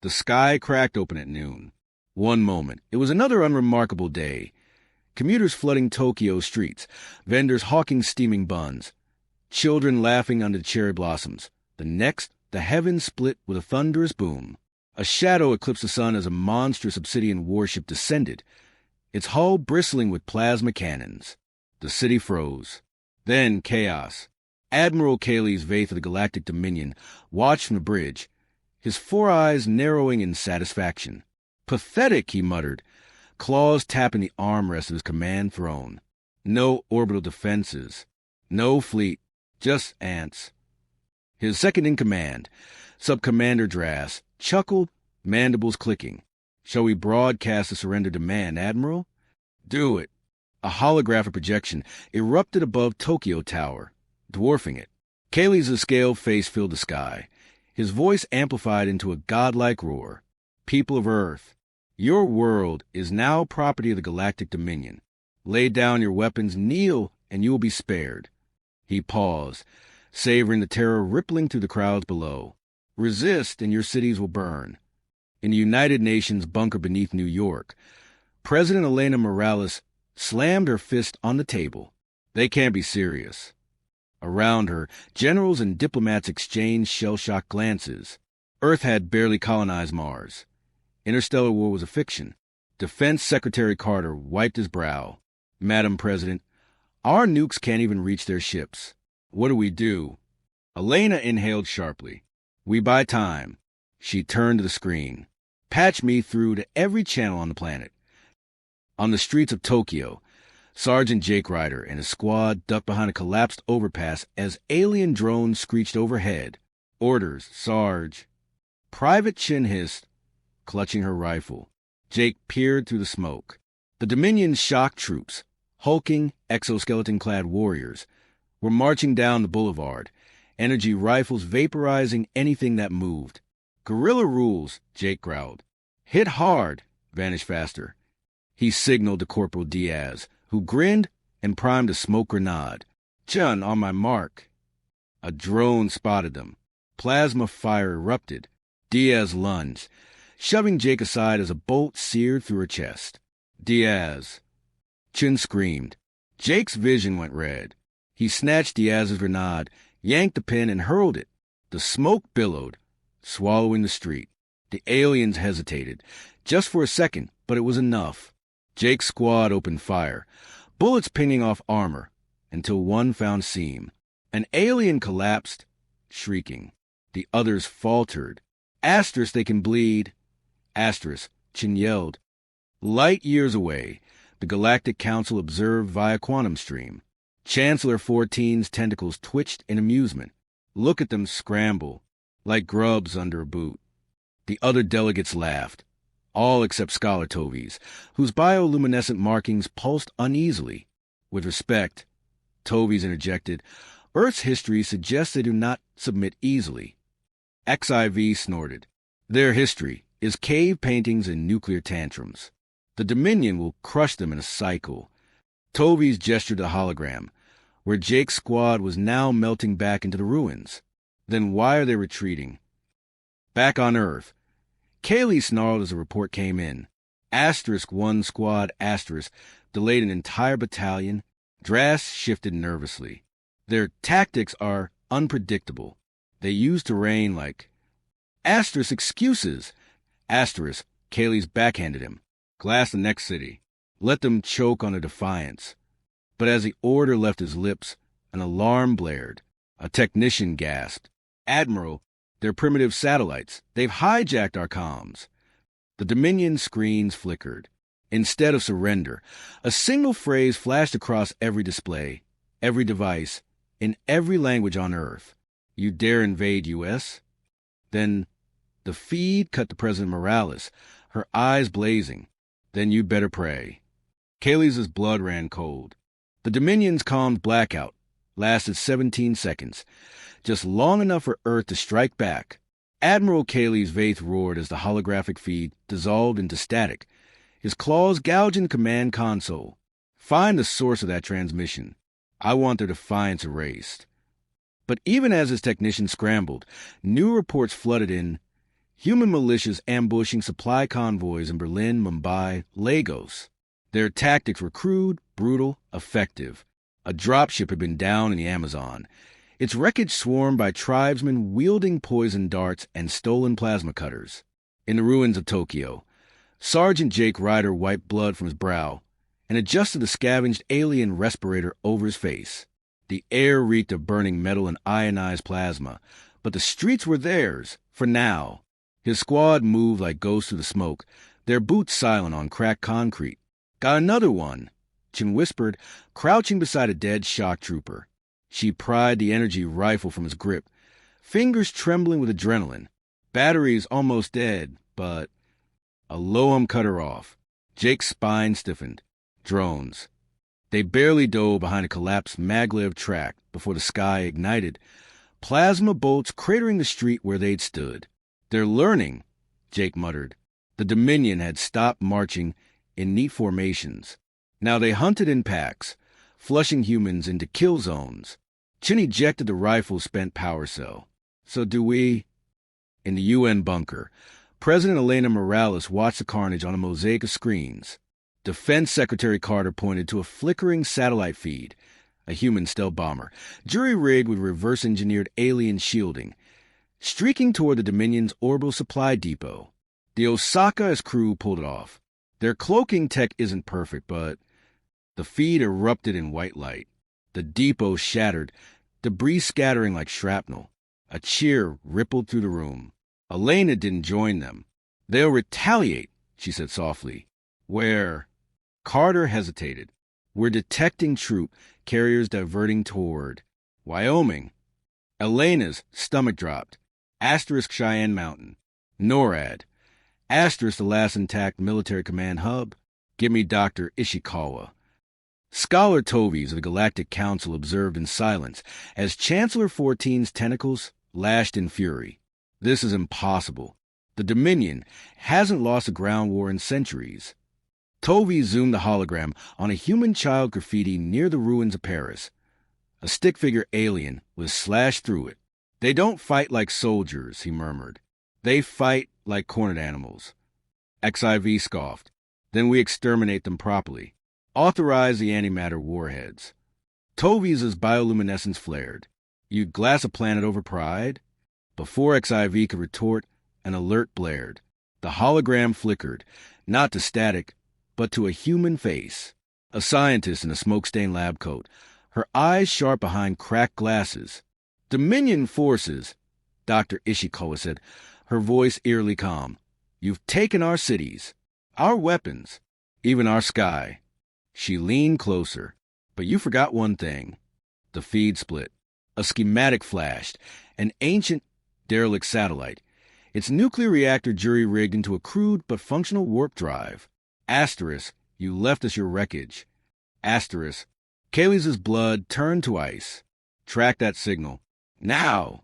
The sky cracked open at noon. One moment. It was another unremarkable day. Commuters flooding Tokyo streets, vendors hawking steaming buns, children laughing under the cherry blossoms. The next, the heavens split with a thunderous boom. A shadow eclipsed the sun as a monstrous obsidian warship descended, its hull bristling with plasma cannons. The city froze. Then chaos. Admiral Cayley's Vaith of the Galactic Dominion watched from the bridge, his four eyes narrowing in satisfaction. "Pathetic," he muttered, claws tapping the armrest of his command throne. No orbital defenses. No fleet. Just ants. His second-in-command, Sub-Commander Drass, chuckled, mandibles clicking. "Shall we broadcast the surrender demand, Admiral?" "Do it." A holographic projection erupted above Tokyo Tower, dwarfing it. Cayley's scale face filled the sky. His voice amplified into a godlike roar. "People of Earth, your world is now property of the Galactic Dominion. Lay down your weapons, kneel, and you will be spared." He paused, savoring the terror rippling through the crowds below. "Resist, and your cities will burn." In the United Nations bunker beneath New York, President Elena Morales slammed her fist on the table. "They can't be serious." Around her, generals and diplomats exchanged shell-shocked glances. Earth had barely colonized Mars. Interstellar war was a fiction. Defense Secretary Carter wiped his brow. "Madam President, our nukes can't even reach their ships. What do we do?" Elena inhaled sharply. "We buy time." She turned to the screen. "Patch me through to every channel on the planet." On the streets of Tokyo, Sergeant Jake Ryder and his squad ducked behind a collapsed overpass as alien drones screeched overhead. "Orders, Sarge." Private Chin hissed, clutching her rifle. Jake peered through the smoke. The Dominion's shock troops, hulking, exoskeleton-clad warriors, were marching down the boulevard, energy rifles vaporizing anything that moved. "Guerrilla rules," Jake growled. "Hit hard, vanish faster." He signaled to Corporal Diaz, who grinned and primed a smoke grenade. "Chun, on my mark." A drone spotted them. Plasma fire erupted. Diaz lunged, shoving Jake aside as a bolt seared through her chest. "Diaz." Chin screamed. Jake's vision went red. He snatched Diaz's grenade, yanked the pin, and hurled it. The smoke billowed, swallowing the street. The aliens hesitated, just for a second, but it was enough. Jake's squad opened fire, bullets pinging off armor, until one found seam. An alien collapsed, shrieking. The others faltered. "Asterisk, they can bleed." "Asterisk," Chin yelled. Light years away, the Galactic Council observed via quantum stream. Chancellor 14's tentacles twitched in amusement. Look at them scramble, like grubs under a boot. The other delegates laughed, all except Scholar Tovies, whose bioluminescent markings pulsed uneasily. "With respect," Tovies interjected, "Earth's history suggests they do not submit easily." XIV snorted. "Their history is cave paintings and nuclear tantrums. The Dominion will crush them in a cycle." Tovies gestured to the hologram, where Jake's squad was now melting back into the ruins. "Then why are they retreating?" "Back on Earth." Cayley snarled as the report came in. Asterisk one squad asterisk delayed an entire battalion. Drass shifted nervously. "Their tactics are unpredictable. They use terrain like..." "Asterisk excuses." Asterisk, Cayley's backhanded him. "Glass the next city. Let them choke on a defiance." But as the order left his lips, an alarm blared. A technician gasped. "Admiral, they're primitive satellites. They've hijacked our comms." The Dominion screens flickered. Instead of surrender, a single phrase flashed across every display, every device, in every language on Earth. "You dare invade U.S.?" Then the feed cut to President Morales, her eyes blazing. "Then you'd better pray." Cayley's blood ran cold. The Dominion's calmed blackout lasted 17 seconds, just long enough for Earth to strike back. Admiral Cayley's Vaith roared as the holographic feed dissolved into static, his claws gouging the command console. "Find the source of that transmission. I want their defiance erased." But even as his technicians scrambled, new reports flooded in. Human militias ambushing supply convoys in Berlin, Mumbai, Lagos. Their tactics were crude, brutal, effective. A dropship had been down in the Amazon, its wreckage swarmed by tribesmen wielding poison darts and stolen plasma cutters. In the ruins of Tokyo, Sergeant Jake Ryder wiped blood from his brow and adjusted the scavenged alien respirator over his face. The air reeked of burning metal and ionized plasma, but the streets were theirs, for now. His squad moved like ghosts through the smoke, their boots silent on cracked concrete. "Got another one," Chin whispered, crouching beside a dead shock trooper. She pried the energy rifle from his grip, fingers trembling with adrenaline. Batteries almost dead, but a low cut her off. Jake's spine stiffened. Drones. They barely dove behind a collapsed maglev track before the sky ignited, plasma bolts cratering the street where they'd stood. "They're learning," Jake muttered. The Dominion had stopped marching in neat formations. Now they hunted in packs, flushing humans into kill zones. Chin ejected the rifle's spent power cell. "So do we?" In the UN bunker, President Elena Morales watched the carnage on a mosaic of screens. Defense Secretary Carter pointed to a flickering satellite feed, a human stealth bomber, jury-rigged with reverse-engineered alien shielding, streaking toward the Dominion's orbital supply depot. The Osaka's crew pulled it off. Their cloaking tech isn't perfect, but the feed erupted in white light. The depot shattered, debris scattering like shrapnel. A cheer rippled through the room. Elena didn't join them. "They'll retaliate," she said softly. "Where?" Carter hesitated. "We're detecting troop carriers diverting toward Wyoming." Elena's stomach dropped. Asterisk Cheyenne Mountain. NORAD. Asterisk the last intact military command hub. Give me Dr. Ishikawa. Scholar Tovies of the Galactic Council observed in silence as Chancellor 14's tentacles lashed in fury. "This is impossible. The Dominion hasn't lost a ground war in centuries." Tovey zoomed the hologram on a human child graffiti near the ruins of Paris. A stick-figure alien was slashed through it. "They don't fight like soldiers," he murmured. "They fight like cornered animals." XIV scoffed. "Then we exterminate them properly. Authorize the antimatter warheads." Tovey's bioluminescence flared. "You'd glass a planet over pride?" Before XIV could retort, an alert blared. The hologram flickered, not to static, but to a human face. A scientist in a smoke-stained lab coat, her eyes sharp behind cracked glasses. "Dominion forces," Dr. Ishikawa said, her voice eerily calm. "You've taken our cities, our weapons, even our sky." She leaned closer. "But you forgot one thing." The feed split. A schematic flashed, an ancient, derelict satellite, its nuclear reactor jury-rigged into a crude but functional warp drive. Asterisk, you left us your wreckage. Asterisk, Kaylee's blood turned to ice. Track that signal. Now!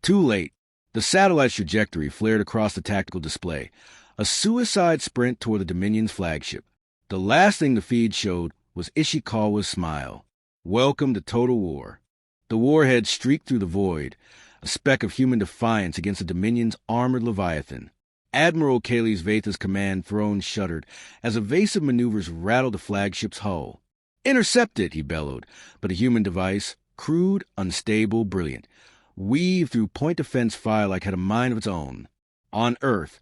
Too late. The satellite's trajectory flared across the tactical display, a suicide sprint toward the Dominion's flagship. The last thing the feed showed was Ishikawa's smile. "Welcome to total war." The warhead streaked through the void, a speck of human defiance against the Dominion's armored Leviathan. Admiral Kaylee's Vatha's command throne shuddered as evasive maneuvers rattled the flagship's hull. "Intercepted," he bellowed, but a human device, crude, unstable, brilliant, weaved through point defense fire like it had a mind of its own. On Earth,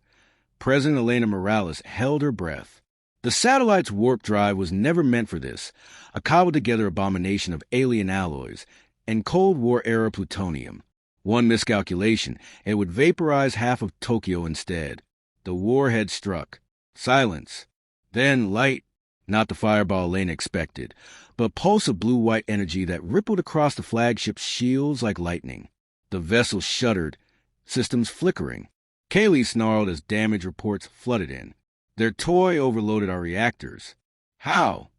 President Elena Morales held her breath. The satellite's warp drive was never meant for this, a cobbled-together abomination of alien alloys and Cold War-era plutonium. One miscalculation, it would vaporize half of Tokyo instead. The warhead struck. Silence. Then light. Not the fireball Elena expected, but a pulse of blue-white energy that rippled across the flagship's shields like lightning. The vessel shuddered, systems flickering. Kaylee snarled as damage reports flooded in. "Their toy overloaded our reactors." "How?"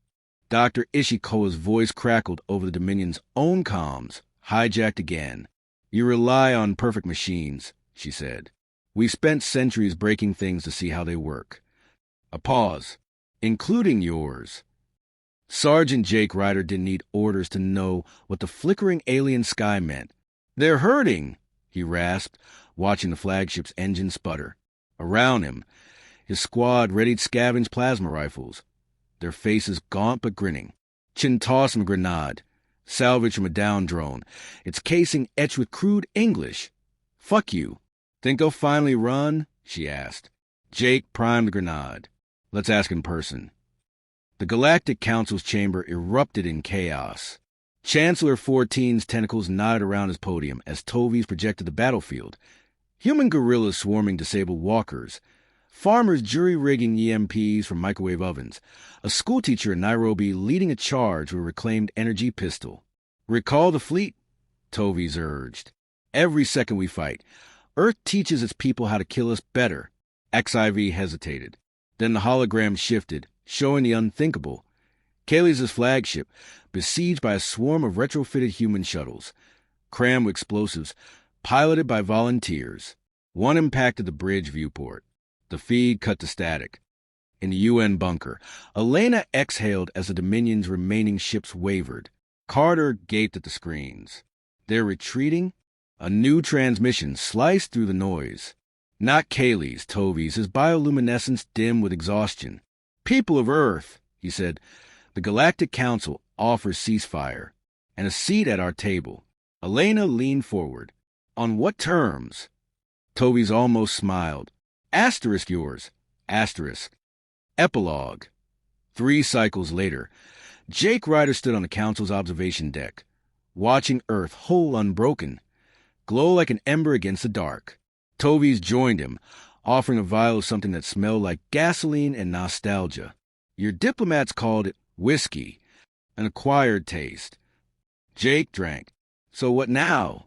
Dr. Ishikawa's voice crackled over the Dominion's own comms, hijacked again. "You rely on perfect machines," she said. "We spent centuries breaking things to see how they work." A pause. "Including yours." Sergeant Jake Ryder didn't need orders to know what the flickering alien sky meant. "They're hurting," he rasped, watching the flagship's engine sputter. Around him, his squad readied scavenge plasma rifles, their faces gaunt but grinning. Chin tossed him a grenade, salvaged from a down drone, its casing etched with crude English. "Fuck you. Think I'll finally run?" she asked. Jake primed the grenade. "Let's ask in person." The Galactic Council's chamber erupted in chaos. Chancellor 14's tentacles knotted around his podium as Tovies projected the battlefield. Human gorillas swarming disabled walkers. Farmers jury-rigging EMPs from microwave ovens. A schoolteacher in Nairobi leading a charge with a reclaimed energy pistol. "Recall the fleet," Tovies urged. "Every second we fight, Earth teaches its people how to kill us better." XIV hesitated. Then the hologram shifted, showing the unthinkable. Kaylee's flagship, besieged by a swarm of retrofitted human shuttles, crammed with explosives, piloted by volunteers. One impacted the bridge viewport. The feed cut to static. In the UN bunker, Elena exhaled as the Dominion's remaining ships wavered. Carter gaped at the screens. They're retreating? A new transmission sliced through the noise. Not Kaylee's, Tovies, his bioluminescence dim with exhaustion. "People of Earth," he said, "the Galactic Council offers ceasefire and a seat at our table." Elena leaned forward. "On what terms?" Tovies almost smiled. "Asterisk yours. Asterisk." Epilogue. 3 cycles later, Jake Ryder stood on the Council's observation deck, watching Earth whole unbroken, glow like an ember against the dark. Tovies joined him, offering a vial of something that smelled like gasoline and nostalgia. Your diplomats called it whiskey, an acquired taste. Jake drank. "So what now?"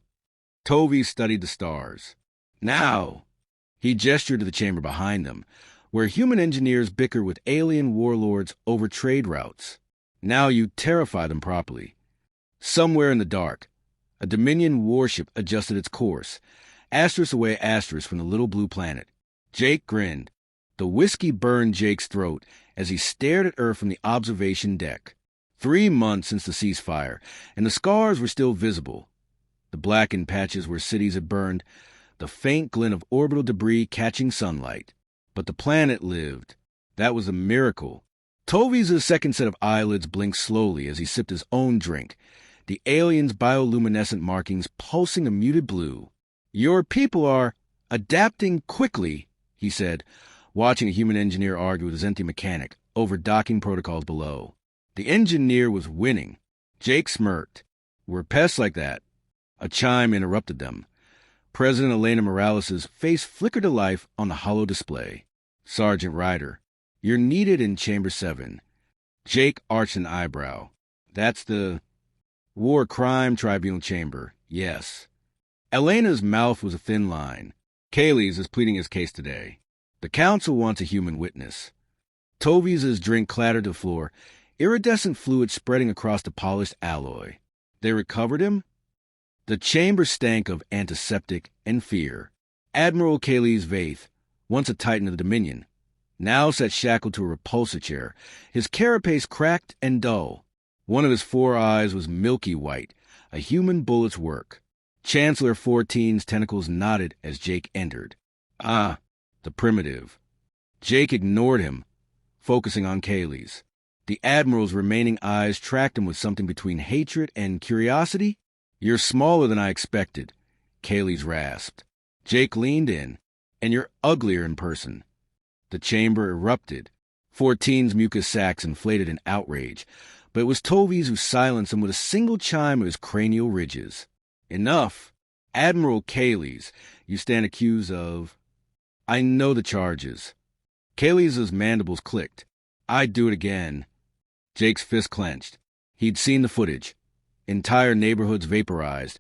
Tovies studied the stars. "Now." He gestured to the chamber behind them, where human engineers bicker with alien warlords over trade routes. "Now you terrify them properly." Somewhere in the dark, a Dominion warship adjusted its course, asterisk away asterisk from the little blue planet. Jake grinned. The whiskey burned Jake's throat as he stared at Earth from the observation deck. 3 months since the ceasefire, and the scars were still visible. The blackened patches where cities had burned, the faint glint of orbital debris catching sunlight. But the planet lived. That was a miracle. Tovies' second set of eyelids blinked slowly as he sipped his own drink, the alien's bioluminescent markings pulsing a muted blue. "Your people are adapting quickly," he said, watching a human engineer argue with his empty mechanic over docking protocols below. The engineer was winning. Jake smirked. "We're pests like that." A chime interrupted them. President Elena Morales' face flickered to life on the hollow display. "Sergeant Ryder, you're needed in Chamber 7. Jake arched an eyebrow. "That's the War Crime Tribunal chamber, yes." Elena's mouth was a thin line. "Kaylee's is pleading his case today. The council wants a human witness." Tovies' drink clattered to the floor, iridescent fluid spreading across the polished alloy. "They recovered him?" The chamber stank of antiseptic and fear. Admiral Kaylee's Vaith, once a titan of the Dominion, now sat shackled to a repulsor chair, his carapace cracked and dull. One of his 4 eyes was milky white, a human bullet's work. Chancellor 14's tentacles nodded as Jake entered. "Ah, the primitive." Jake ignored him, focusing on Kaylee's. The Admiral's remaining eyes tracked him with something between hatred and curiosity. "You're smaller than I expected," Kaylee's rasped. Jake leaned in. "And you're uglier in person." The chamber erupted. 14's mucus sacs inflated in outrage, but it was Tovies who silenced him with a single chime of his cranial ridges. "Enough. Admiral Kaylee's, you stand accused of—" "I know the charges." Kaylee's mandibles clicked. "I'd do it again." Jake's fist clenched. He'd seen the footage. Entire neighborhoods vaporized.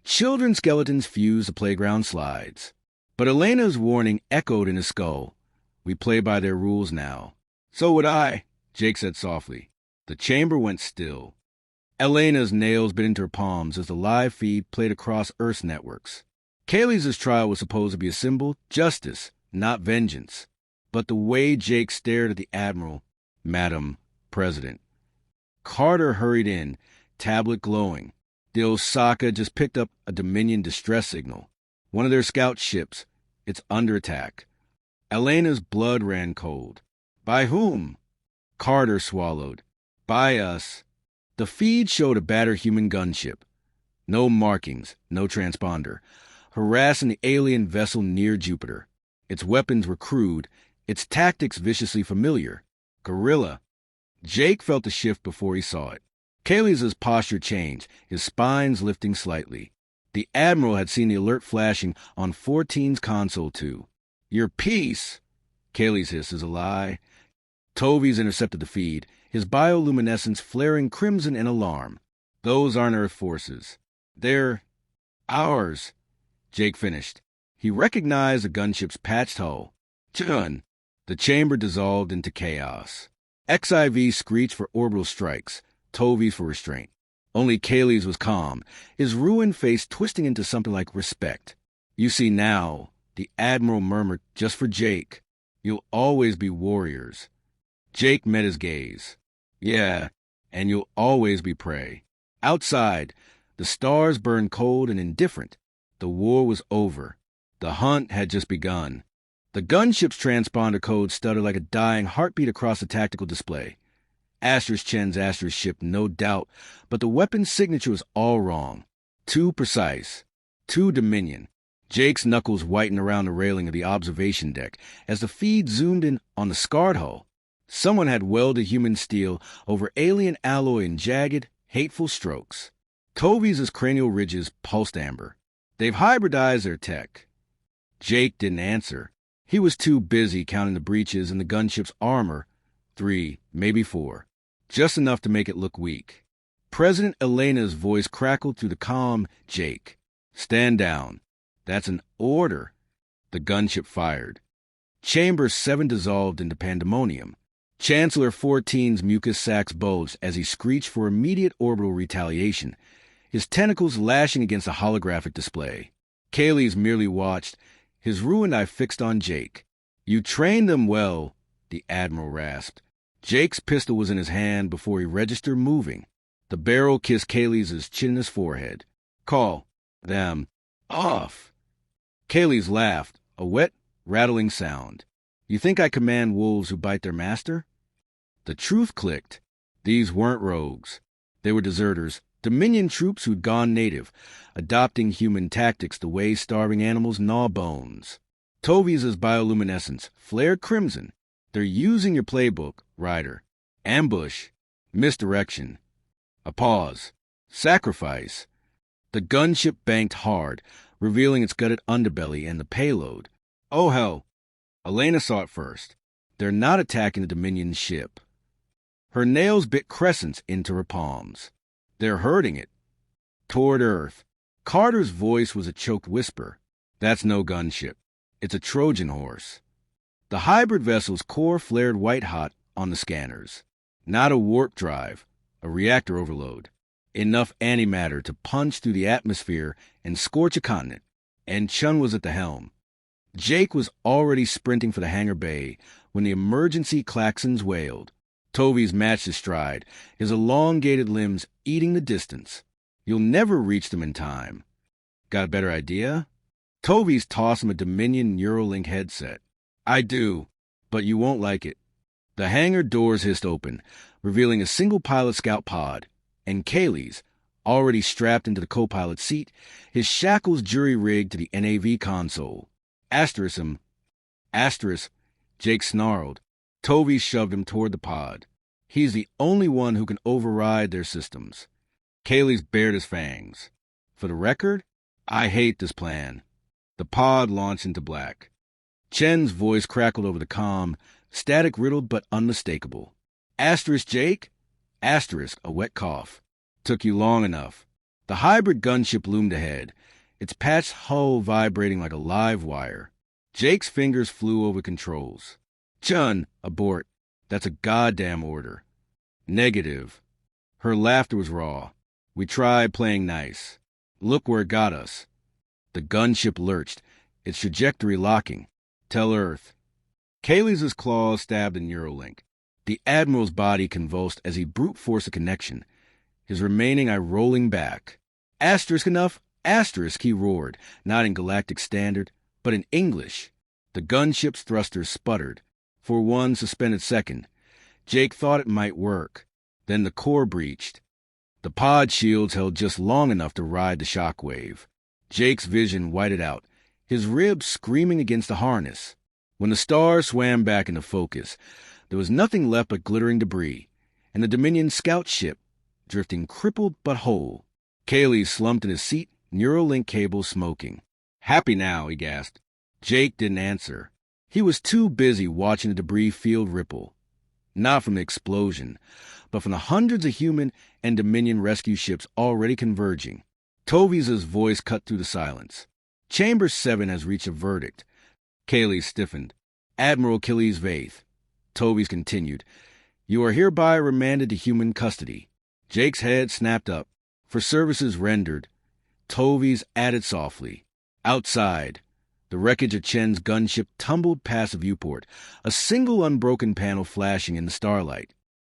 Children's skeletons fused the playground slides. But Elena's warning echoed in his skull. "We play by their rules now." "So would I," Jake said softly. The chamber went still. Elena's nails bit into her palms as the live feed played across Earth's networks. Kaylee's trial was supposed to be a symbol, justice, not vengeance. But the way Jake stared at the Admiral, "Madam President." Carter hurried in, tablet glowing. The Osaka just picked up a Dominion distress signal. One of their scout ships. It's under attack. Elena's blood ran cold. By whom? Carter swallowed. By us. The feed showed a battered human gunship. No markings, no transponder. Harassing the alien vessel near Jupiter. Its weapons were crude, its tactics viciously familiar. Guerrilla. Jake felt the shift before he saw it. Kaylee's posture changed, his spines lifting slightly. The Admiral had seen the alert flashing on 14's console too. Your piece! Kaylee's hiss is a lie. Tovies intercepted the feed, his bioluminescence flaring crimson in alarm. Those aren't Earth forces. They're ours, Jake finished. He recognized the gunship's patched hull. Chun! The chamber dissolved into chaos. XIV screeched for orbital strikes, Tovies for restraint. Only Kaylee's was calm, his ruined face twisting into something like respect. You see now, the Admiral murmured just for Jake. You'll always be warriors. Jake met his gaze. Yeah, and you'll always be prey. Outside, the stars burned cold and indifferent. The war was over. The hunt had just begun. The gunship's transponder code stuttered like a dying heartbeat across the tactical display. Chen's Asterisk ship, no doubt, but the weapon's signature was all wrong. Too precise. Too Dominion. Jake's knuckles whitened around the railing of the observation deck as the feed zoomed in on the scarred hull. Someone had welded human steel over alien alloy in jagged, hateful strokes. Tovies' cranial ridges pulsed amber. They've hybridized their tech. Jake didn't answer. He was too busy counting the breaches in the gunship's armor. 3, maybe 4. Just enough to make it look weak. President Elena's voice crackled through the calm. Jake, stand down. That's an order. The gunship fired. Chamber 7 dissolved into pandemonium. Chancellor 14's mucus sacs bulged as he screeched for immediate orbital retaliation, his tentacles lashing against a holographic display. Kaylee's merely watched, his ruined eye fixed on Jake. You trained them well, the Admiral rasped. Jake's pistol was in his hand before he registered moving. The barrel kissed Kaylee's chin in his forehead. Call them off. Kaylee's laughed, a wet, rattling sound. You think I command wolves who bite their master? The truth clicked. These weren't rogues. They were deserters, Dominion troops who'd gone native, adopting human tactics the way starving animals gnaw bones. Tovies' bioluminescence flared crimson. They're using your playbook, Ryder. Ambush. Misdirection. A pause. Sacrifice. The gunship banked hard, revealing its gutted underbelly and the payload. Oh, hell. Elena saw it first. They're not attacking the Dominion ship. Her nails bit crescents into her palms. They're hurting it. Toward Earth. Carter's voice was a choked whisper. That's no gunship. It's a Trojan horse. The hybrid vessel's core flared white-hot on the scanners. Not a warp drive, a reactor overload. Enough antimatter to punch through the atmosphere and scorch a continent. And Chun was at the helm. Jake was already sprinting for the hangar bay when the emergency klaxons wailed. Tovies matched his stride, his elongated limbs eating the distance. You'll never reach them in time. Got a better idea? Tovies tossed him a Dominion Neuralink headset. I do, but you won't like it. The hangar doors hissed open, revealing a single pilot scout pod, and Kaylee's, already strapped into the co-pilot seat, his shackles jury-rigged to the NAV console. Asterisk, Jake snarled. Tovies shoved him toward the pod. He's the only one who can override their systems. Kaylee's bared his fangs. For the record, I hate this plan. The pod launched into black. Chen's voice crackled over the comm, static-riddled but unmistakable. Jake? A wet cough. Took you long enough. The hybrid gunship loomed ahead, its patched hull vibrating like a live wire. Jake's fingers flew over controls. Chun, abort. That's a goddamn order. Negative. Her laughter was raw. We tried playing nice. Look where it got us. The gunship lurched, its trajectory locking. Tell Earth. Kaylee's claws stabbed the Neuralink. The Admiral's body convulsed as he brute forced a connection, his remaining eye rolling back. Enough, Asterisk, he roared, not in Galactic Standard, but in English. The gunship's thrusters sputtered. For one suspended second, Jake thought it might work. Then the core breached. The pod shields held just long enough to ride the shockwave. Jake's vision whited out, his ribs screaming against the harness. When the stars swam back into focus, there was nothing left but glittering debris, and the Dominion scout ship, drifting crippled but whole. Kaylee slumped in his seat, Neuralink cable smoking. "Happy now," he gasped. Jake didn't answer. He was too busy watching the debris field ripple. Not from the explosion, but from the hundreds of human and Dominion rescue ships already converging. Tovi's voice cut through the silence. "Chamber 7 has reached a verdict." Kaylee stiffened. "Admiral Achilles Vaith." Tovi's continued. "You are hereby remanded to human custody." Jake's head snapped up. "For services rendered." Tovi's added softly. Outside, the wreckage of Chen's gunship tumbled past the viewport, a single unbroken panel flashing in the starlight.